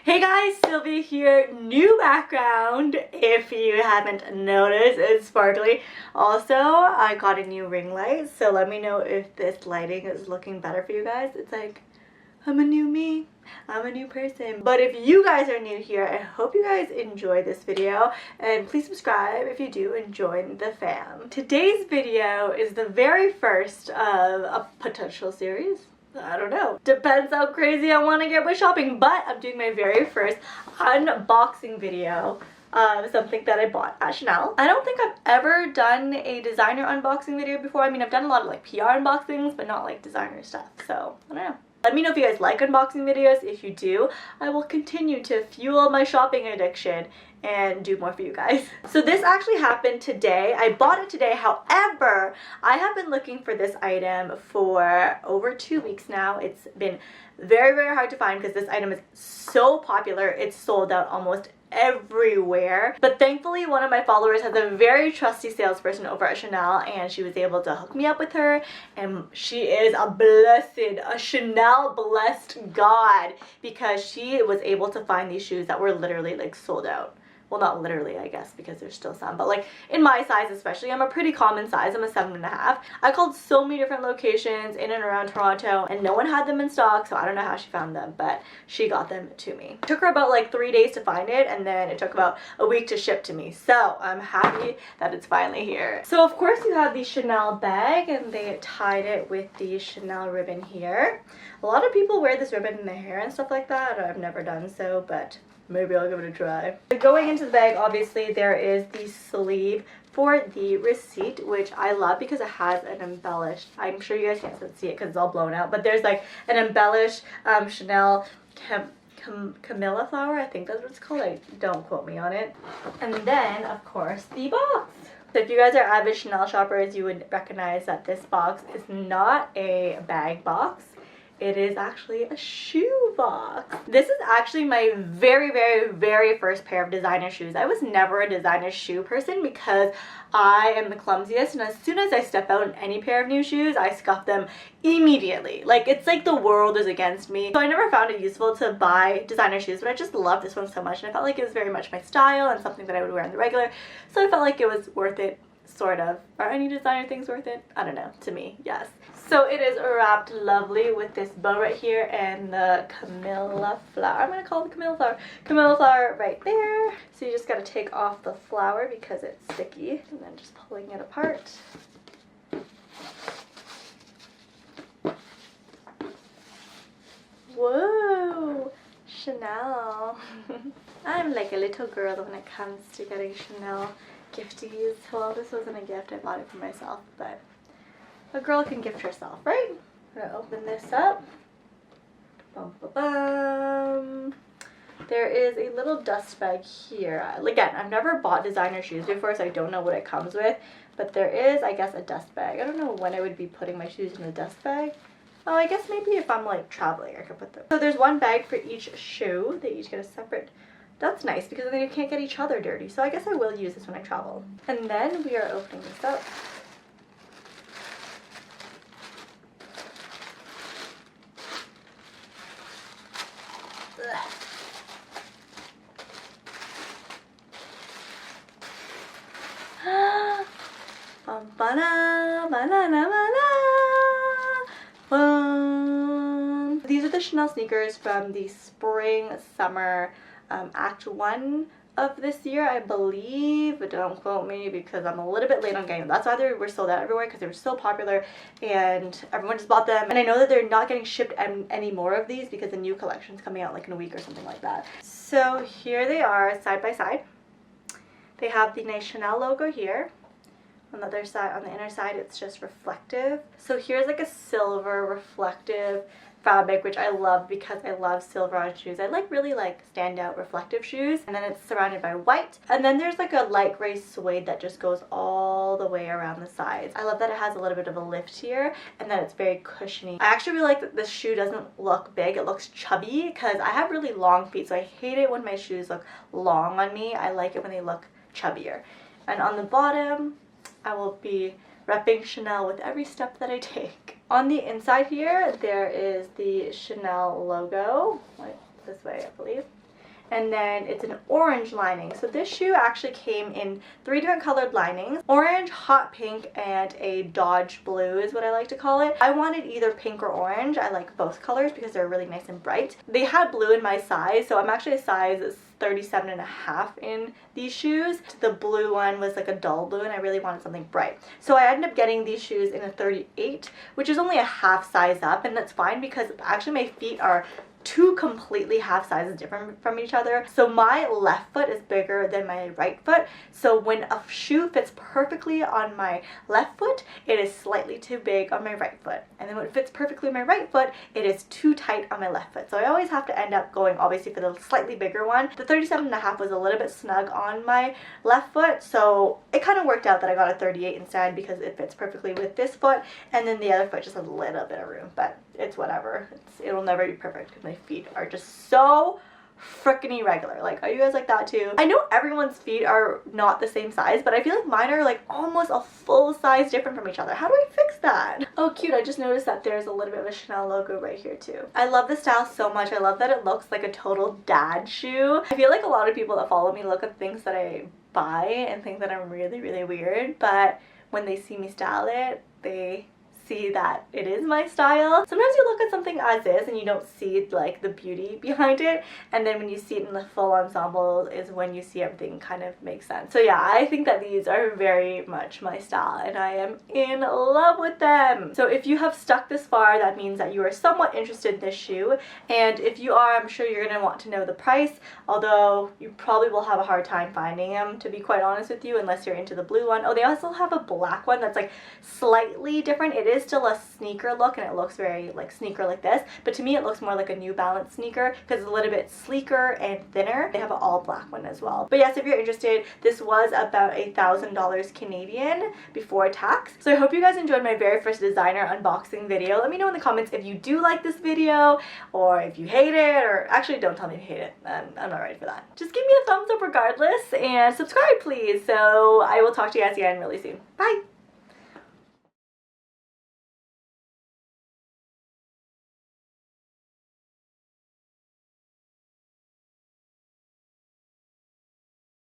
Hey guys, Sylvia here. New background, if you haven't noticed, it's sparkly. Also, I got a new ring light, so let me know if this lighting is looking better for you guys. It's like, I'm a new me. I'm a new person. But if you guys are new here, I hope you guys enjoy this video, and please subscribe if you do and join the fam. Today's video is the very first of a potential series. I don't know. Depends how crazy I want to get with shopping, but I'm doing my very first unboxing video of something that I bought at Chanel. I don't think I've ever done a designer unboxing video before. I mean, I've done a lot of like PR unboxings, but not like designer stuff, so I don't know. Let me know if you guys like unboxing videos. If you do, I will continue to fuel my shopping addiction and do more for you guys. So this actually happened today. I bought it today. However, I have been looking for this item for over 2 weeks now. It's been very, very hard to find because this item is so popular. It's sold out almost everywhere. But thankfully, one of my followers has a very trusty salesperson over at Chanel, and she was able to hook me up with her, and she is a Chanel blessed god, because she was able to find these shoes that were literally like sold out. Well, not literally, I guess, because there's still some, but like in my size especially, I'm a pretty common size. I'm a 7.5. I called so many different locations in and around Toronto, and no one had them in stock, so I don't know how she found them, but she got them to me. It took her about like 3 days to find it, and then it took about a week to ship to me, so I'm happy that it's finally here. So of course you have the Chanel bag, and they tied it with the Chanel ribbon here. A lot of people wear this ribbon in their hair and stuff like that. I've never done so, but maybe I'll give it a try. Going into the bag, obviously, there is the sleeve for the receipt, which I love because it has an embellished, I'm sure you guys can't see it because it's all blown out, but there's like an embellished Chanel Camilla flower, I think that's what it's called. Don't quote me on it. And then, of course, the box. So if you guys are avid Chanel shoppers, you would recognize that this box is not a bag box. It is actually a shoe box. This is actually my very, very, very first pair of designer shoes. I was never a designer shoe person because I am the clumsiest, and as soon as I step out in any pair of new shoes, I scuff them immediately. Like, it's like the world is against me. So I never found it useful to buy designer shoes, but I just love this one so much, and I felt like it was very much my style and something that I would wear on the regular. So I felt like it was worth it. Sort of. Are any designer things worth it? I don't know. To me, yes. So it is wrapped lovely with this bow right here and the Camilla flower. I'm going to call it the Camilla flower. Camilla flower right there. So you just got to take off the flower because it's sticky, and then just pulling it apart. Whoa! Chanel. I'm like a little girl when it comes to getting Chanel gifties. Well, this wasn't a gift, I bought it for myself, but a girl can gift herself, right? I'm gonna open this up. Bum, bum, bum. There is a little dust bag here. Again, I've never bought designer shoes before, so I don't know what it comes with, but there is, I guess, a dust bag. I don't know when I would be putting my shoes in the dust bag. Oh, I guess maybe if I'm like traveling, I could put them. So there's one bag for each shoe. They each get a separate. That's nice because then you can't get each other dirty. So I guess I will use this when I travel. And then we are opening this up. Banana, banana, banana. These are the Chanel sneakers from the spring summer Act 1 of this year, I believe, but don't quote me because I'm a little bit late on getting them. That's why they were sold out everywhere, because they were so popular and everyone just bought them. And I know that they're not getting shipped any more of these because the new collection's coming out like in a week or something like that. So here they are side by side. They have the nice Chanel logo here. On the other side, on the inner side, it's just reflective. So here's like a silver reflective fabric, which I love because I love silver on shoes. I really like standout reflective shoes. And then it's surrounded by white. And then there's like a light gray suede that just goes all the way around the sides. I love that it has a little bit of a lift here and that it's very cushiony. I actually really like that this shoe doesn't look big. It looks chubby because I have really long feet, so I hate it when my shoes look long on me. I like it when they look chubbier. And on the bottom, I will be repping Chanel with every step that I take. On the inside here, there is the Chanel logo, like this way, I believe. and then it's an orange lining. So this shoe actually came in 3 different colored linings: orange, hot pink, and a Dodge blue is what I like to call it. I wanted either pink or orange. I like both colors because they're really nice and bright. They had blue in my size, so I'm actually a size 37.5 in these shoes. The blue one was like a dull blue and I really wanted something bright. So I ended up getting these shoes in a 38, which is only a half size up, and that's fine because actually my feet are 2 completely half sizes different from each other. So my left foot is bigger than my right foot. So when a shoe fits perfectly on my left foot, it is slightly too big on my right foot. And then when it fits perfectly on my right foot, it is too tight on my left foot. So I always have to end up going obviously for the slightly bigger one. The 37.5 was a little bit snug on my left foot, so it kind of worked out that I got a 38 instead because it fits perfectly with this foot, and then the other foot just has a little bit of room, but it's whatever. It'll never be perfect because my feet are just so freaking irregular. Like, are you guys like that too? I know everyone's feet are not the same size, but I feel like mine are like almost a full size different from each other. How do I fix that? Oh, cute. I just noticed that there's a little bit of a Chanel logo right here too. I love the style so much. I love that it looks like a total dad shoe. I feel like a lot of people that follow me look at things that I buy and think that I'm really, really weird, but when they see me style it, they see that it is my style. Sometimes you look at something as is and you don't see like the beauty behind it, and then when you see it in the full ensemble is when you see everything kind of makes sense. So yeah, I think that these are very much my style and I am in love with them. So if you have stuck this far, that means that you are somewhat interested in this shoe, and if you are, I'm sure you're gonna want to know the price, although you probably will have a hard time finding them, to be quite honest with you, unless you're into the blue one. Oh, they also have a black one that's like slightly different. It is still a sneaker look and it looks very like sneaker like this, but to me it looks more like a New Balance sneaker because it's a little bit sleeker and thinner. They have an all black one as well. But yes, if you're interested, this was about $1,000 Canadian before tax. So I hope you guys enjoyed my very first designer unboxing video. Let me know in the comments if you do like this video or if you hate it, or actually don't tell me if you hate it. I'm not ready for that. Just give me a thumbs up regardless and subscribe please. So I will talk to you guys again really soon. Bye!